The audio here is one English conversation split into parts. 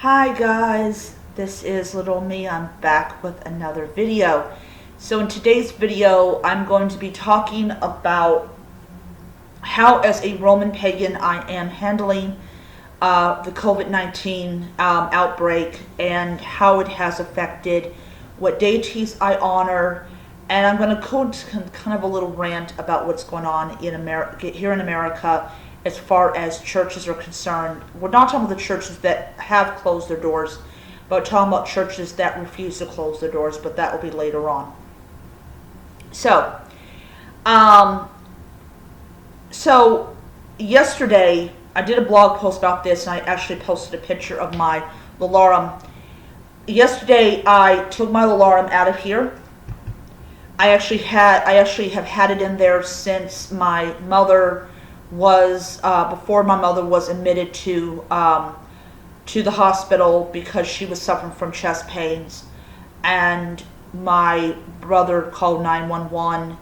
Hi guys, this is Little Me. I'm back with another video. So in today's video, I'm going to be talking about how as a Roman pagan I am handling the COVID-19 outbreak and how it has affected what deities I honor. And I'm going to go to kind of a little rant about what's going on in America, here in America, as far as churches are concerned. We're not talking about the churches that have closed their doors, but we're talking about churches that refuse to close their doors, but that will be later on. So, um, so yesterday I did a blog post about this, and I actually posted a picture of my Lularum. Yesterday I took my Lularum out of here. I actually have had it in there since my mother was before my mother was admitted to the hospital because she was suffering from chest pains, and my brother called 911,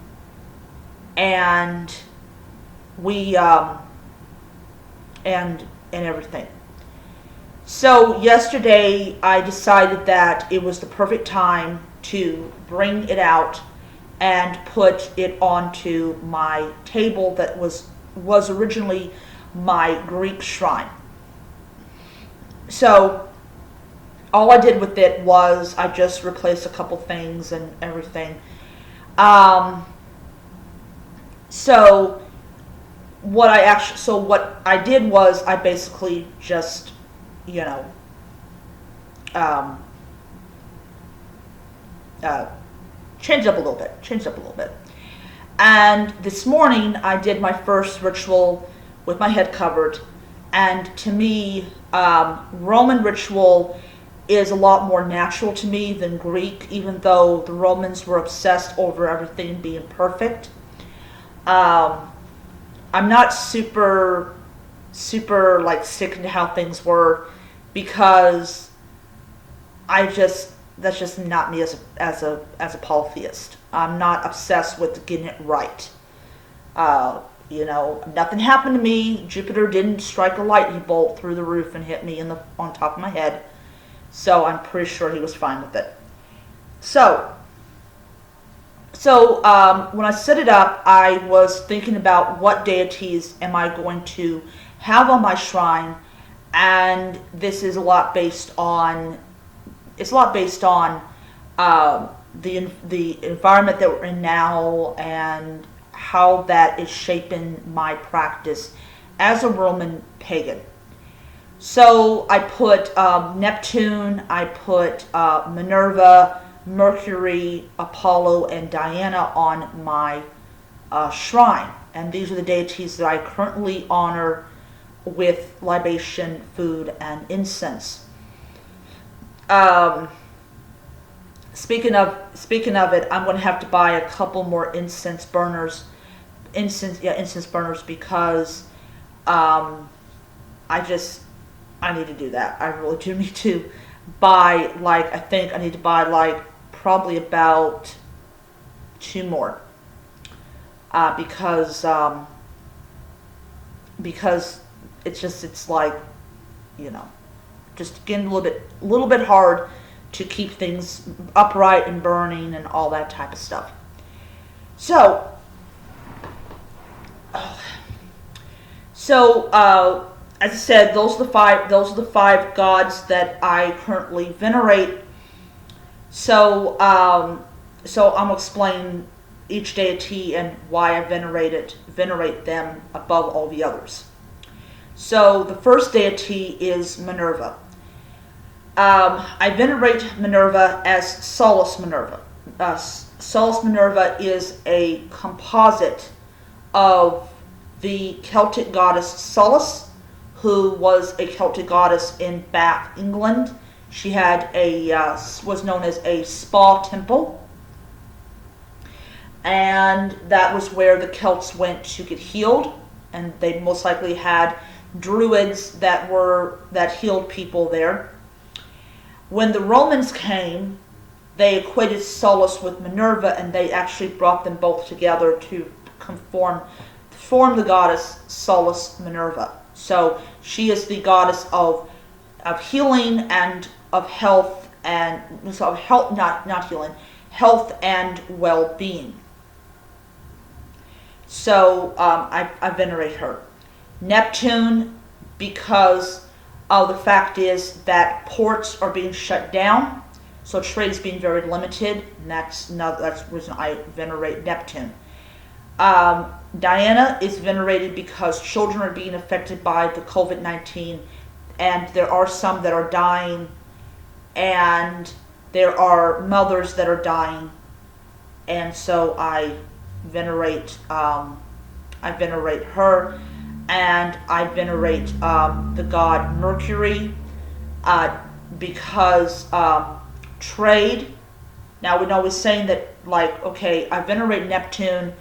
and we and everything. So yesterday I decided that it was the perfect time to bring it out and put it onto my table that was originally my Greek shrine. So all I did with it was I just replaced a couple things and everything. So what I did was I basically just, um, changed up a little bit. And this morning I did my first ritual with my head covered. And to me, Roman ritual is a lot more natural to me than Greek, even though the Romans were obsessed over everything being perfect. I'm not super like sticking to how things were, because that's just not me as a polytheist. I'm not obsessed with getting it right. Nothing happened to me. Jupiter didn't strike a lightning bolt through the roof and hit me on top of my head. So I'm pretty sure he was fine with it. So when I set it up, I was thinking about what deities am I going to have on my shrine, and this is a lot based on the environment that we're in now and how that is shaping my practice as a Roman pagan. So I put Neptune, I put Minerva, Mercury, Apollo, and Diana on my shrine. And these are the deities that I currently honor with libation, food, and incense. Speaking of it, I'm going to have to buy a couple more incense burners, because I need to do that. I really do need to buy, I think I need to buy probably about 2 more, because it's just getting a little bit hard to keep things upright and burning and all that type of stuff. So as I said, those are the five gods that I currently venerate. So I'm gonna explain each deity and why I venerate them above all the others. So the first deity is Minerva. I venerate Minerva as Solus Minerva. Solus Minerva is a composite of the Celtic goddess Solus, who was a Celtic goddess in Bath, England. She had was known as a spa temple, and that was where the Celts went to get healed, and they most likely had druids that healed people there. When the Romans came, they equated Solus with Minerva, and they actually brought them both together to form the goddess Solus Minerva. So she is the goddess of healing and of health and so of health, not healing, health and well-being. So I venerate her. Neptune, because the fact is that ports are being shut down, so trade is being very limited, and that's the reason I venerate Neptune. Diana is venerated because children are being affected by the COVID-19, and there are some that are dying, and there are mothers that are dying, and so I venerate her, and I venerate the god Mercury because trade. Now we know we're saying that, like, okay, I venerate Neptune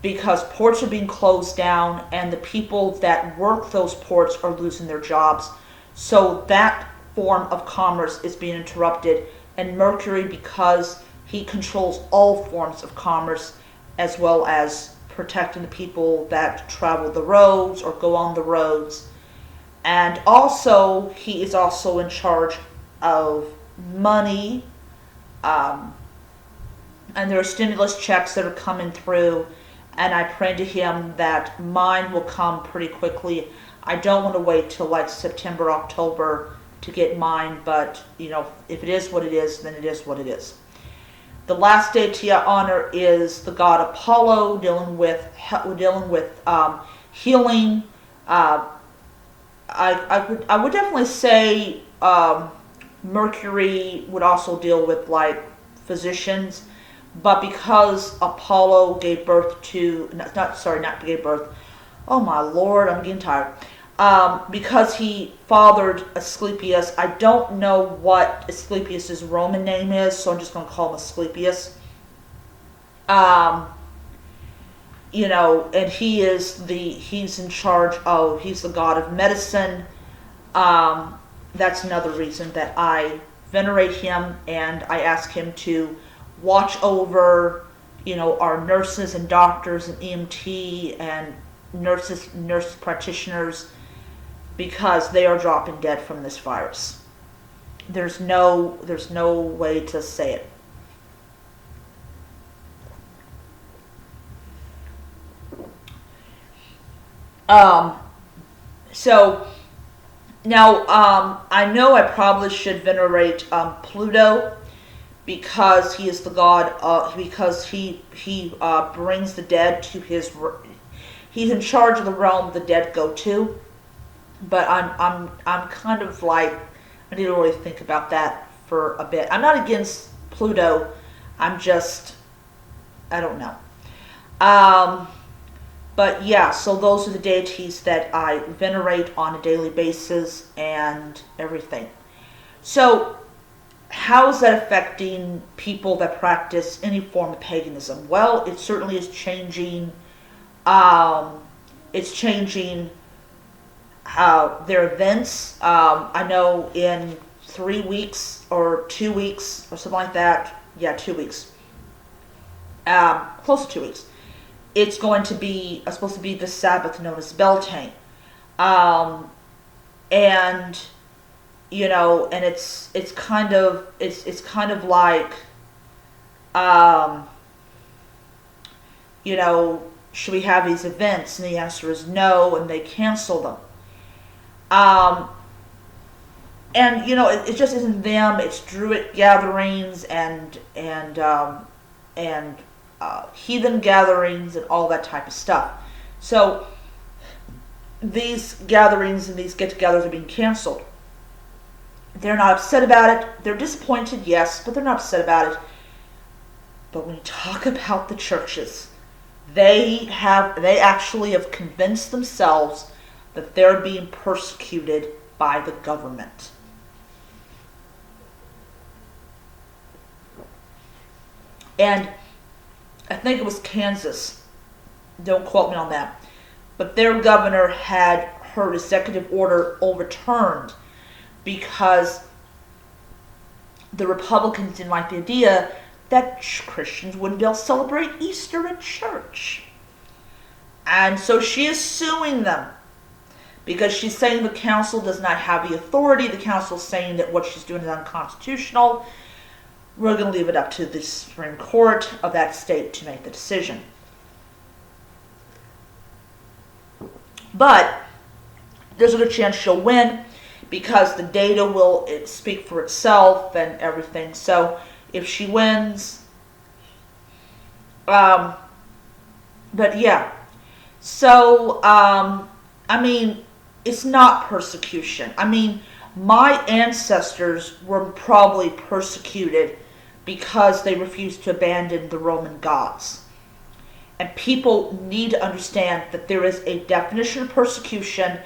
because ports are being closed down and the people that work those ports are losing their jobs. So that form of commerce is being interrupted. And Mercury, because he controls all forms of commerce, as well as protecting the people that travel the roads or go on the roads. And also, he is also in charge of money. And there are stimulus checks that are coming through. And I pray to him that mine will come pretty quickly. I don't want to wait till like September, October to get mine, but if it is what it is, then it is what it is. The last deity I honor is the god Apollo, dealing with healing. I would definitely say Mercury would also deal with like physicians. But because Apollo gave birth to, not gave birth, oh my lord, I'm getting tired. Because he fathered Asclepius, I don't know what Asclepius's Roman name is, so I'm just going to call him Asclepius. And he's in charge of, he's the god of medicine. That's another reason that I venerate him, and I ask him to watch over, our nurses and doctors and EMT and nurse practitioners, because they are dropping dead from this virus. There's no way to say it. So now I know I probably should venerate Pluto, because he is the god, because he brings the dead to he's in charge of the realm the dead go to. But I'm kind of like, I need to really think about that for a bit. I'm not against Pluto, I'm just, I don't know. But yeah, so those are the deities that I venerate on a daily basis and everything. So how is that affecting people that practice any form of paganism? Well, it certainly is changing. It's changing their events. I know in 3 weeks or 2 weeks or something like that. Yeah, 2 weeks. Close to 2 weeks. It's going to be supposed to be the Sabbath known as Beltane, and and it's kind of like, should we have these events? And the answer is no, and they cancel them. And it just isn't them. It's Druid gatherings and heathen gatherings and all that type of stuff. So these gatherings and these get-togethers are being canceled. They're not upset about it. They're disappointed, yes, but they're not upset about it. But when you talk about the churches, they actually have convinced themselves that they're being persecuted by the government. And I think it was Kansas, don't quote me on that, but their governor had her executive order overturned because the Republicans didn't like the idea that Christians wouldn't be able to celebrate Easter in church. And so she is suing them because she's saying the council does not have the authority. The council's saying that what she's doing is unconstitutional. We're going to leave it up to the Supreme Court of that state to make the decision. But there's a good chance she'll win because the data will speak for itself and everything. So if she wins, but yeah. So, I mean, it's not persecution. I mean, my ancestors were probably persecuted because they refused to abandon the Roman gods. And people need to understand that there is a definition of persecution,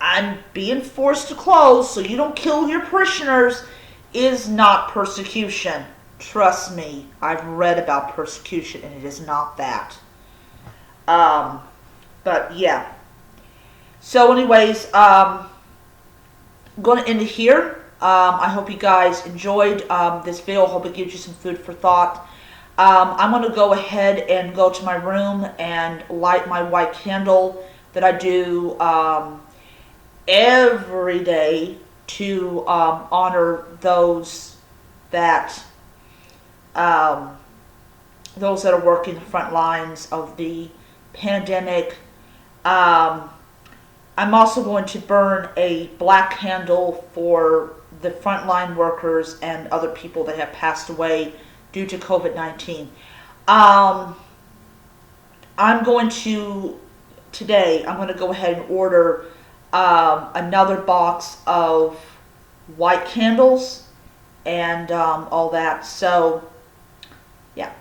and being forced to close so you don't kill your parishioners is not persecution. Trust me, I've read about persecution and it is not that. But yeah. So anyways, I'm going to end it here. I hope you guys enjoyed this video. I hope it gives you some food for thought. I'm going to go ahead and go to my room and light my white candle that I do every day to honor those that are working the front lines of the pandemic. I'm also going to burn a black candle for the frontline workers and other people that have passed away due to COVID-19. I'm going to go ahead and order another box of white candles and all that. So, yeah.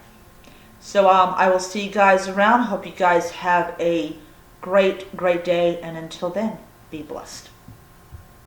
So I will see you guys around. Hope you guys have a great day, and until then, be blessed.